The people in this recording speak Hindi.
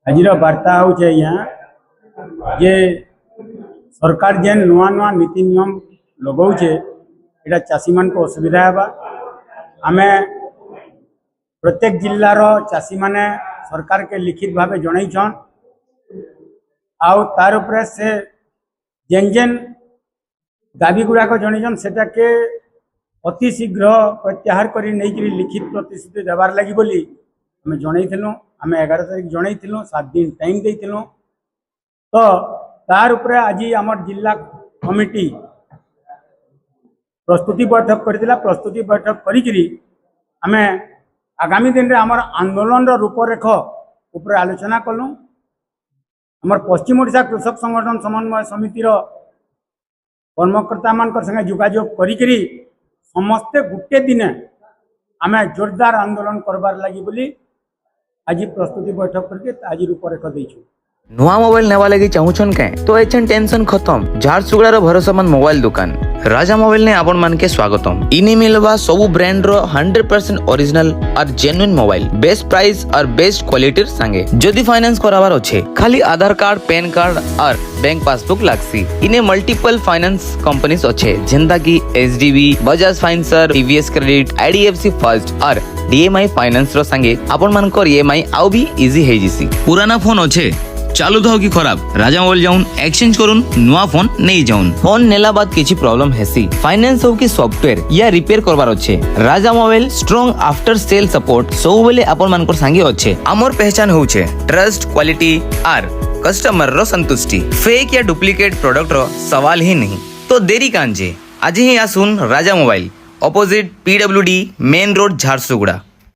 आज वार्ता हूँ जे सरकार जेन नुआ नुआ नीति नियम लगाऊे यहाँ चाषी मान को असुविधा है। आम प्रत्येक जिलार चाषी माने सरकार के लिखित भाव जनईछन आर उपरे से जेन जेन दाबी गुड़ाक जनईछन सेटा के अति शीघ्र प्रत्याहार कर लिखित प्रतिश्रुति देवार लगी बोली आम जनईलु। आम 11 तारिख जनईलु 7 दिन टाइम देलु। तो तार उपरे आज आम जिला कमिटी प्रस्तुति बैठक करथिला। प्रस्तुति बैठक करी आम आगामी दिन रे आमर आंदोलन रूपरेख उपरे आलोचना कलु। आमर पश्चिम ओडिशा कृषक संगठन समन्वय समितिर कर्मकर्ता मान संगे जोगाजोग करी समस्ते गुटे दिन आम जोरदार आंदोलन करबार लगी बोली आज प्रस्तुति बैठक करके आज रूपरेख देइछु। नुआ मोबाइल नेवा लगी चाहूछन के तो एचन टेंशन खत्म। झारसुगुड़ार भरोसामंद मोबाइल दुकान राजा मोबाइल ने आपण मान के स्वागतम। इनी मिलवा सबु ब्रांड रो 100% ओरिजिनल और जेन्युइन मोबाइल बेस्ट प्राइस और बेस्ट क्वालिटी संगे। जदि फाइनेंस करावार अच्छे खाली आधार कार्ड पैन कार्ड और बैंक पासबुक लागसी। इने मल्टीपल फाइनेंस कंपनीज अच्छे जेंदा की HDB Bajaj financer TVS credit IDFC first और डीएमआई फाइनेंस रो संगे आपण मान को ईएमआई आउ भी इजी है जिसी। पुराना फोन अच्छे चालू था कि खराब राजा मोबाइल जाऊन एक्सचेंज करूँ नुआ फोन नहीं जाऊन। फोन नेला बाद किसी प्रॉब्लम हेसी फाइनेंस हो कि सॉफ्टवेयर या रिपेयर करबार अच्छे Raja Mobile strong after sale support सब बेले आपण मानकर संगे अच्छे। आमर पहचान होउछे ट्रस्ट क्वालिटी आर कस्टमर रो संतुष्टि। फेक या डुप्लीकेट प्रोडक्ट रो सवाल ही नहीं। तो देरी कांजे आज ही आसुन Raja Mobile opposite PWD main road Jharsuguda.